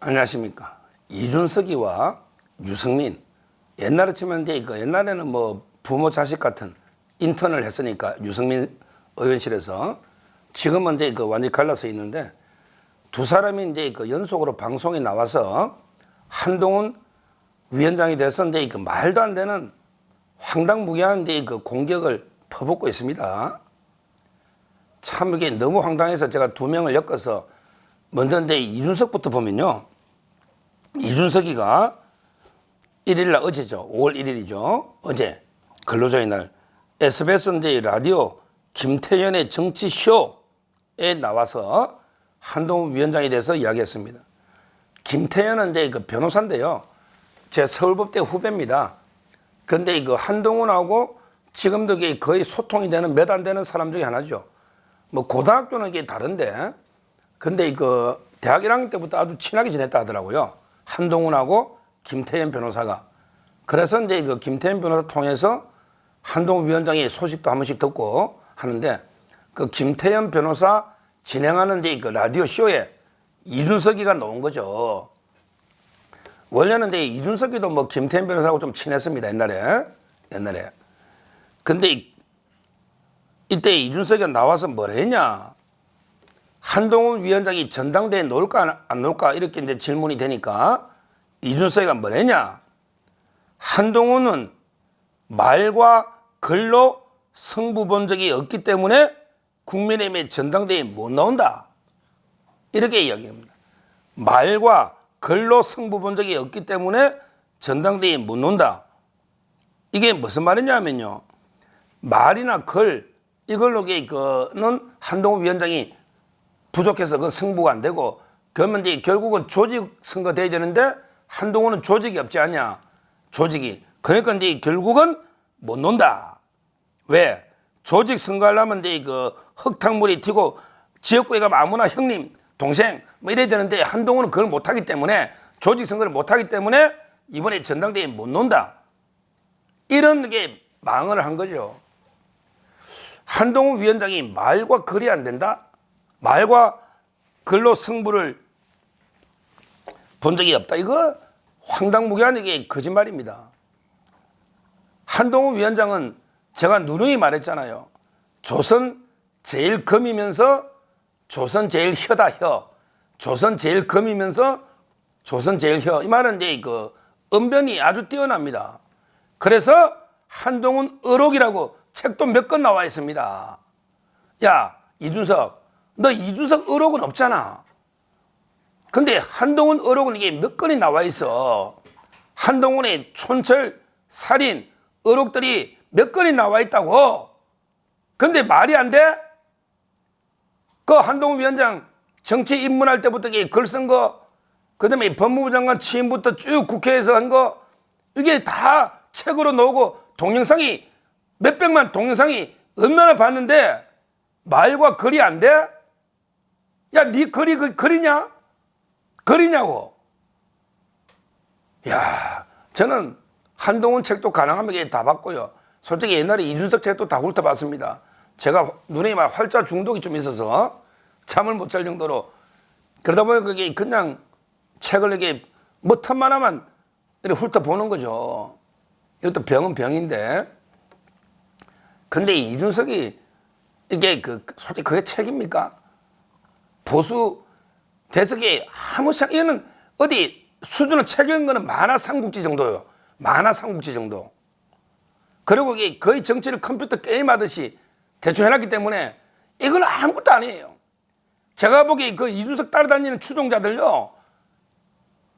안녕하십니까. 이준석이와 유승민. 옛날에 치면 이제 옛날에는 뭐 부모 자식 같은 인턴을 했으니까 유승민 의원실에서 지금은 이제 완전히 갈라서 있는데 두 사람이 이제 연속으로 방송에 나와서 한동훈 위원장이 돼서 이제 말도 안 되는 황당무계한 이제 공격을 퍼붓고 있습니다. 참 이게 너무 황당해서 제가 두 명을 엮어서 먼저 이제 이준석부터 보면요. 이준석이가 1일날 어제죠. 5월 1일이죠. 어제 근로자의 날 SBS 이제 라디오 김태현의 정치쇼에 나와서 한동훈 위원장에 대해서 이야기했습니다. 김태현은 이제 변호사인데요. 제 서울법대 후배입니다. 근데 한동훈하고 지금도 거의 소통이 되는 몇 안 되는 사람 중에 하나죠. 뭐 고등학교는 이게 다른데 근데 대학 1학년 때부터 아주 친하게 지냈다 하더라고요. 한동훈하고 김태현 변호사가. 그래서 이제 김태현 변호사 통해서 한동훈 위원장의 소식도 한 번씩 듣고 하는데 김태현 변호사 진행하는 이제 라디오 쇼에 이준석이가 나온 거죠. 원래는 이제 이준석이도 뭐 김태현 변호사하고 좀 친했습니다. 옛날에. 근데 이때 이준석이가 나와서 뭘 했냐. 한동훈 위원장이 전당대회에 놓을까 안 놓을까 이렇게 이제 질문이 되니까 이준석이가 뭘 했냐. 한동훈은 말과 글로 승부 본 적이 없기 때문에 국민의힘의 전당대회에 못 나온다. 이렇게 이야기합니다. 말과 글로 승부 본 적이 없기 때문에 전당대회에 못 나온다. 이게 무슨 말이냐면요. 말이나 글 이걸로는 한동훈 위원장이 부족해서 그 승부가 안 되고 그러면 이제 결국은 조직 선거 돼야 되는데 한동훈은 조직이 없지 않냐. 조직이. 그러니까 이제 결국은 못 논다. 왜? 조직 선거하려면 이제 흙탕물이 튀고 지역구에 가면 아무나 형님, 동생 뭐 이래야 되는데 한동훈은 그걸 못하기 때문에 조직 선거를 못하기 때문에 이번에 전당대회에 못 논다. 이런 게 망언을 한 거죠. 한동훈 위원장이 말과 글이 안 된다? 말과 글로 승부를 본 적이 없다. 이거 황당무계한 이게 거짓말입니다. 한동훈 위원장은 제가 누누이 말했잖아요. 조선 제일 금이면서 조선 제일 혀다 혀. 조선 제일 금이면서 조선 제일 혀. 이 말은 이제 언변이 아주 뛰어납니다. 그래서 한동훈 의록이라고 책도 몇 권 나와 있습니다. 야, 이준석, 너 이준석 의록은 없잖아. 근데 한동훈 의록은 이게 몇 건이 나와 있어. 한동훈의 촌철, 살인, 의록들이 몇 건이 나와 있다고. 근데 말이 안 돼? 그 한동훈 위원장 정치 입문할 때부터 글 쓴 거, 그 다음에 법무부 장관 취임부터 쭉 국회에서 한 거, 이게 다 책으로 나오고 동영상이 몇백만 동영상이 얼마나 봤는데 말과 글이 안 돼? 야, 네 글이 글이냐? 글이냐고. 야, 저는 한동훈 책도 가능하면 다 봤고요. 솔직히 옛날에 이준석 책도 다 훑어봤습니다. 제가 눈에 막 활자 중독이 좀 있어서 잠을 못 잘 정도로. 그러다 보니 그게 그냥 책을 이렇게 뭐 틈만 하면 이렇게 훑어보는 거죠. 이것도 병은 병인데. 근데 이준석이 이게 솔직히 그게 책입니까? 보수 대석이 아무 책, 이거는 어디 수준을 책 읽은 거는 만화 삼국지 정도요. 만화 삼국지 정도. 그리고 이게 거의 정치를 컴퓨터 게임하듯이 대충 해놨기 때문에 이건 아무것도 아니에요. 제가 보기에 이준석 따라다니는 추종자들요.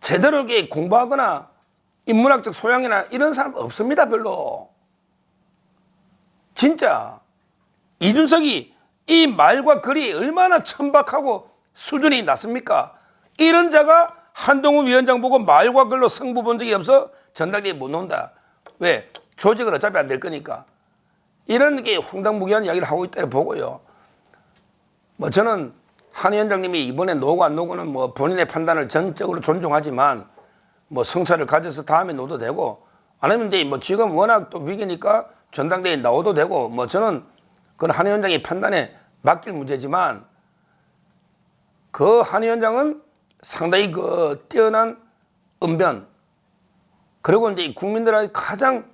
제대로 이게 공부하거나 인문학적 소양이나 이런 사람 없습니다, 별로. 진짜. 이준석이 이 말과 글이 얼마나 천박하고 수준이 낮습니까? 이런 자가 한동훈 위원장 보고 말과 글로 승부 본 적이 없어 전당대회에 못 논다. 왜? 조직은 어차피 안 될 거니까. 이런 게 황당무계한 이야기를 하고 있다 보고요. 뭐 저는 한 위원장님이 이번에 노고 안 노고는 뭐 본인의 판단을 전적으로 존중하지만 뭐 성찰을 가져서 다음에 놓도 되고 아니면 이제 뭐 지금 워낙 또 위기니까 전당대회에 나오도 되고 뭐 저는 그건 한 위원장의 판단에 맡길 문제지만 그 한 위원장은 상당히 그 뛰어난 언변, 그리고 이제 국민들한테 가장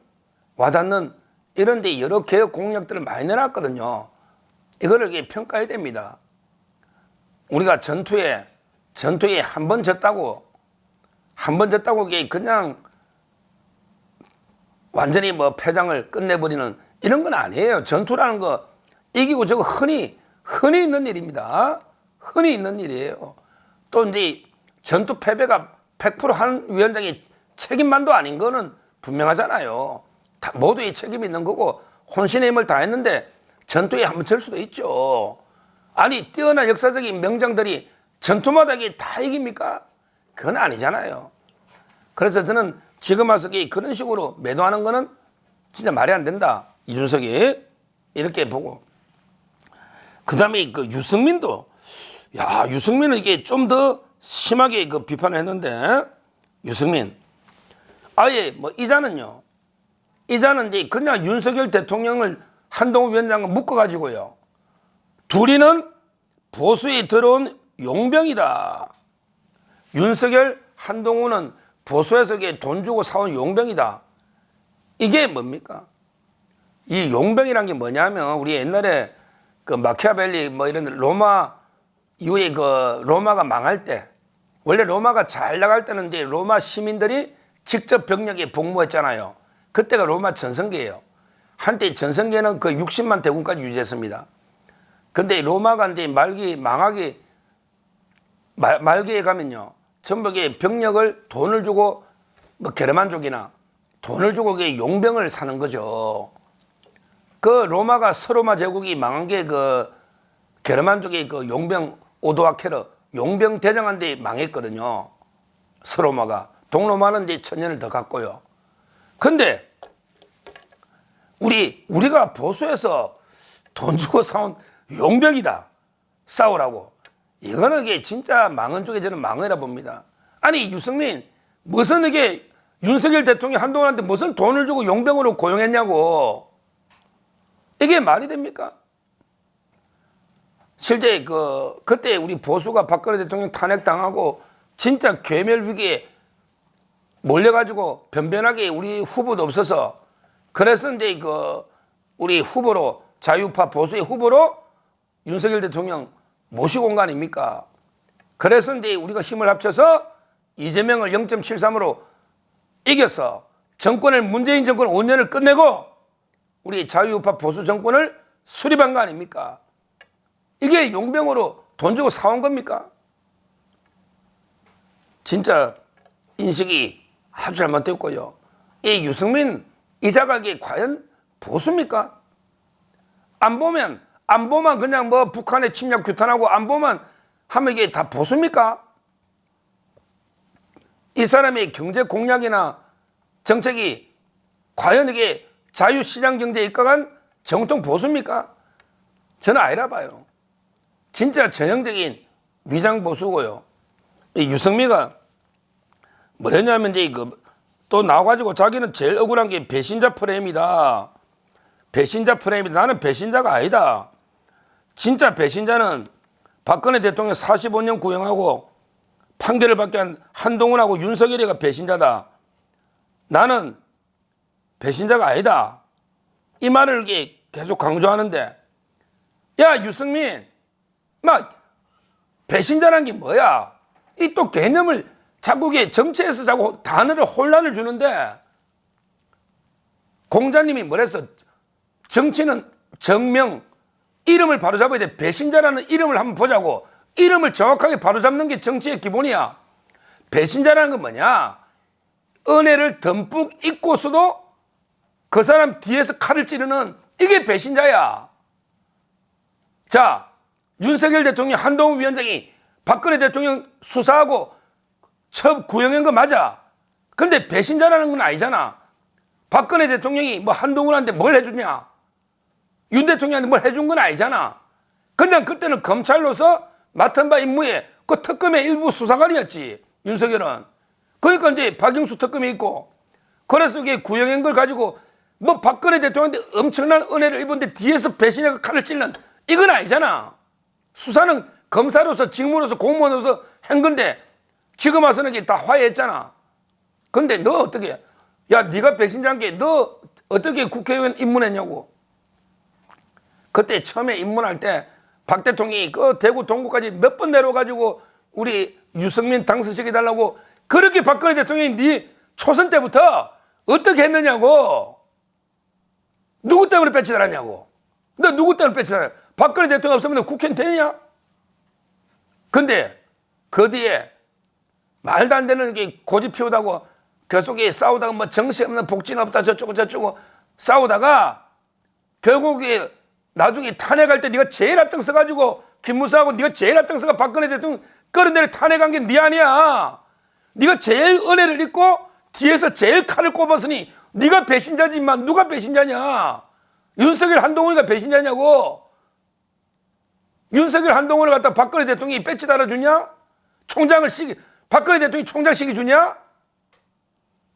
와닿는 이런 데 여러 개혁 공약들을 많이 내놨거든요. 이거를 이렇게 평가해야 됩니다. 우리가 전투에 한 번 졌다고 이게 그냥 완전히 뭐 패장을 끝내버리는 이런 건 아니에요. 전투라는 거 이기고 저거 흔히 있는 일입니다. 흔히 있는 일이에요. 또 이제 전투 패배가 100% 위원장이 책임만도 아닌 거는 분명하잖아요. 다 모두의 책임이 있는 거고 혼신의 힘을 다했는데 전투에 한번 질 수도 있죠. 아니 뛰어난 역사적인 명장들이 전투마다 이게 다 이깁니까? 그건 아니잖아요. 그래서 저는 지금 와서 그런 식으로 매도하는 거는 진짜 말이 안 된다. 이준석이 이렇게 보고, 그 다음에 그 유승민도, 유승민은 이게 좀 더 심하게 그 비판을 했는데, 유승민 아예 뭐 이자는 이제 그냥 윤석열 대통령을 한동훈 위원장과 묶어가지고요, 둘이는 보수에 들어온 용병이다. 윤석열, 한동훈은 보수에서 돈 주고 사온 용병이다. 이게 뭡니까? 이 용병이란 게 뭐냐면, 우리 옛날에 그 마키아벨리 뭐 이런 로마 이후에 그 로마가 망할 때, 원래 로마가 잘 나갈 때는 이제 로마 시민들이 직접 병력에 복무했잖아요. 그때가 로마 전성기예요. 한때 전성기에는 그 60만 대군까지 유지했습니다. 근데 로마가 이제 말기에 가면요, 전부 병력을 돈을 주고 뭐 게르만족이나 돈을 주고 용병을 사는 거죠. 그 로마가 서로마 제국이 망한 게 그 게르만족의 그 용병 오도아케르 용병 대장한테 망했거든요. 서로마가. 동로마는 이제 1000년을 더 갔고요. 근데 우리가 보수해서 돈 주고 사온 용병이다, 싸우라고. 이거는 이게 진짜 망언 쪽에 저는 망언이라 봅니다. 아니 유승민 무슨 이게 윤석열 대통령이 한동훈한테 무슨 돈을 주고 용병으로 고용했냐고. 이게 말이 됩니까? 실제 그때 우리 보수가 박근혜 대통령 탄핵당하고 진짜 괴멸 위기에 몰려가지고 변변하게 우리 후보도 없어서, 그래서 이제 우리 후보로 자유파 보수의 후보로 윤석열 대통령 모시고 온 거 아닙니까? 그래서 이제 우리가 힘을 합쳐서 이재명을 0.73으로 이겨서 문재인 정권 5년을 끝내고 우리 자유우파 보수 정권을 수립한 거 아닙니까? 이게 용병으로 돈 주고 사온 겁니까? 진짜 인식이 아주 잘못됐고요. 이 유승민 이자가 이게 과연 보수입니까? 안보만 그냥 뭐 북한의 침략 규탄하고 안보만 하면 이게 다 보수입니까? 이 사람의 경제 공약이나 정책이 과연 이게 자유시장 경제에 입각한 정통 보수입니까? 저는 아니라 봐요. 진짜 전형적인 위장 보수고요. 이 유승민가 뭐랬냐면 이제 또 나와가지고 자기는 제일 억울한 게 배신자 프레임이다. 배신자 프레임이다. 나는 배신자가 아니다. 진짜 배신자는 박근혜 대통령 45년 구형하고 판결을 받게 한 한동훈하고 윤석열이가 배신자다. 나는 배신자가 아니다. 이 말을 이렇게 계속 강조하는데, 야 유승민, 막 배신자란 게 뭐야? 이 또 개념을 자꾸 정치에서 자꾸 단어를 혼란을 주는데, 공자님이 뭐랬어? 정치는 정명, 이름을 바로잡아야 돼. 배신자라는 이름을 한번 보자고. 이름을 정확하게 바로잡는 게 정치의 기본이야. 배신자라는 건 뭐냐? 은혜를 듬뿍 입고서도 그 사람 뒤에서 칼을 찌르는, 이게 배신자야. 자, 윤석열 대통령, 한동훈 위원장이 박근혜 대통령 수사하고 첩 구형한 거 맞아. 근데 배신자라는 건 아니잖아. 박근혜 대통령이 뭐 한동훈한테 뭘 해주냐? 윤 대통령한테 뭘 해준 건 아니잖아. 그냥 그때는 검찰로서 맡은 바 임무에 그 특검의 일부 수사관이었지, 윤석열은. 그러니까 이제 박영수 특검이 있고, 그래서 이게 구형한 걸 가지고 뭐 박근혜 대통령한테 엄청난 은혜를 입었는데 뒤에서 배신자가 칼을 찔는, 이건 아니잖아. 수사는 검사로서, 직무로서, 공무원으로서 한 건데, 지금 와서는 이게 다 화해했잖아. 근데 너 어떻게 해? 야, 네가 배신자인 게 너 어떻게 국회의원 입문했냐고. 그때 처음에 입문할 때 박 대통령이 그 대구 동구까지 몇 번 내려가지고 우리 유승민 당선시켜달라고 그렇게 박근혜 대통령이 네 초선 때부터 어떻게 했느냐고. 누구 때문에 배치달았냐고. 너 누구 때문에 배치달았냐. 박근혜 대통령 없으면 너 국회의원 되느냐. 근데 그 뒤에 말도 안 되는 게 고집 피우다고 계속 싸우다가 뭐 정신없는 복지는 없다 저쩌고 싸우다가 결국에 나중에 탄핵할 때 네가 제일 앞장서가지고 김무성하고 네가 제일 앞장서가 박근혜 대통령 끌어내려 탄핵한 게 네 아니야. 네가 제일 은혜를 입고 뒤에서 제일 칼을 꼽았으니 네가 배신자지만 누가 배신자냐. 윤석열 한동훈이가 배신자냐고. 윤석열 한동훈을 갖다 박근혜 대통령이 배치 달아주냐? 박근혜 대통령이 총장 시켜주냐?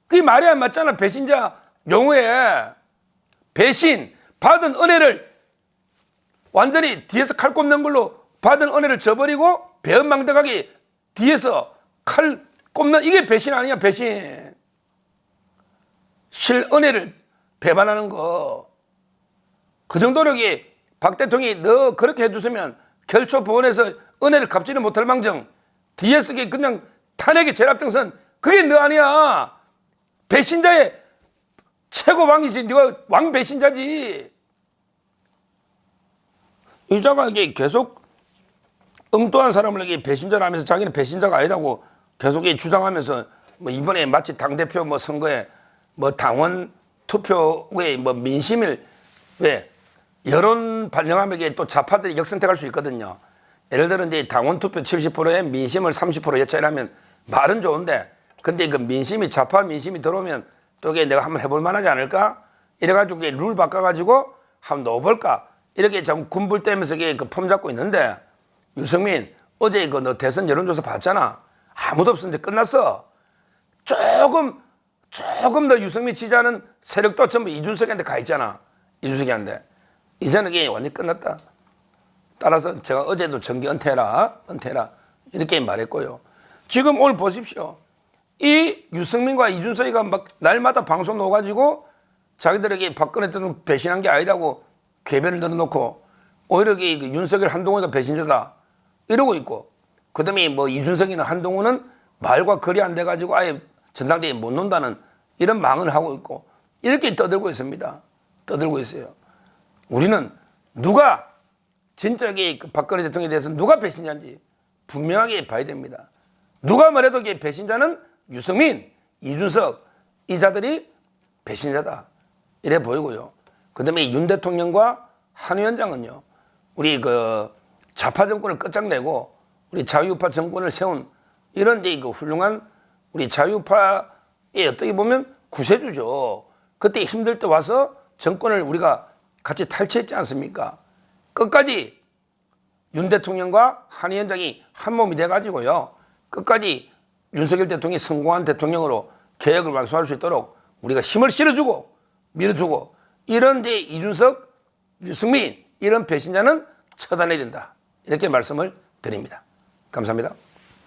그게 말이 안 맞잖아. 배신자 용어에. 배신 받은 은혜를 완전히 뒤에서 칼 꼽는 걸로 받은 은혜를 저버리고 배은망덕하게 뒤에서 칼 꼽는 이게 배신 아니냐. 배신. 실은혜를 배반하는 거. 그 정도로 박 대통령이 너 그렇게 해줬으면 결초보원에서 은혜를 갚지는 못할 망정 뒤에서 그냥 탄핵의 제일 앞장선 그게 너 아니야. 배신자의 최고왕이지. 네가 왕 배신자지. 이자가 이게 계속 엉뚱한 사람을 배신자라 하면서 자기는 배신자가 아니라고 계속 주장하면서 뭐 이번에 마치 당대표 뭐 선거에 뭐 당원 투표에 뭐 민심을 왜 여론 반영하면 또 좌파들이 역선택할 수 있거든요. 예를 들어 이제 당원 투표 70%에 민심을 30% 예찬하면 말은 좋은데 근데 그 민심이 좌파 민심이 들어오면 또 이게 내가 한번 해볼 만하지 않을까? 이래가지고 룰 바꿔가지고 한번 넣어볼까? 이렇게 좀 군불대면서 그 폼 잡고 있는데 유승민 어제 그 너 대선 여론조사 봤잖아. 아무도 없었는데 끝났어. 조금 더 유승민 지지하는 세력도 전부 이준석한테 가 있잖아. 이준석한테. 이제는 이게 완전히 끝났다. 따라서 제가 어제도 정기 은퇴해라 이렇게 말했고요. 지금 오늘 보십시오. 이 유승민과 이준석이가 막 날마다 방송 넣어가지고 자기들에게 박근혜 대통령 배신한 게 아니라고 궤변을 늘어놓고 오히려 윤석열 한동훈이가 배신자다 이러고 있고 그 다음에 뭐 이준석이나 한동훈은 말과 거리 안 돼가지고 아예 전당대회에 못 논다는 이런 망언을 하고 있고 이렇게 떠들고 있습니다. 떠들고 있어요. 우리는 누가 진짜 박근혜 대통령에 대해서 누가 배신자인지 분명하게 봐야 됩니다. 누가 말해도 배신자는 유승민, 이준석 이 자들이 배신자다 이래 보이고요. 그 다음에 윤 대통령과 한 위원장은요. 우리 그 좌파 정권을 끝장내고 우리 자유우파 정권을 세운 이런 그 훌륭한 우리 자유우파의 어떻게 보면 구세주죠. 그때 힘들 때 와서 정권을 우리가 같이 탈취했지 않습니까? 끝까지 윤 대통령과 한 위원장이 한 몸이 돼가지고요. 끝까지 윤석열 대통령이 성공한 대통령으로 개혁을 완수할 수 있도록 우리가 힘을 실어주고 밀어주고 이런 이준석, 유승민 이런 배신자는 처단해야 된다. 이렇게 말씀을 드립니다. 감사합니다.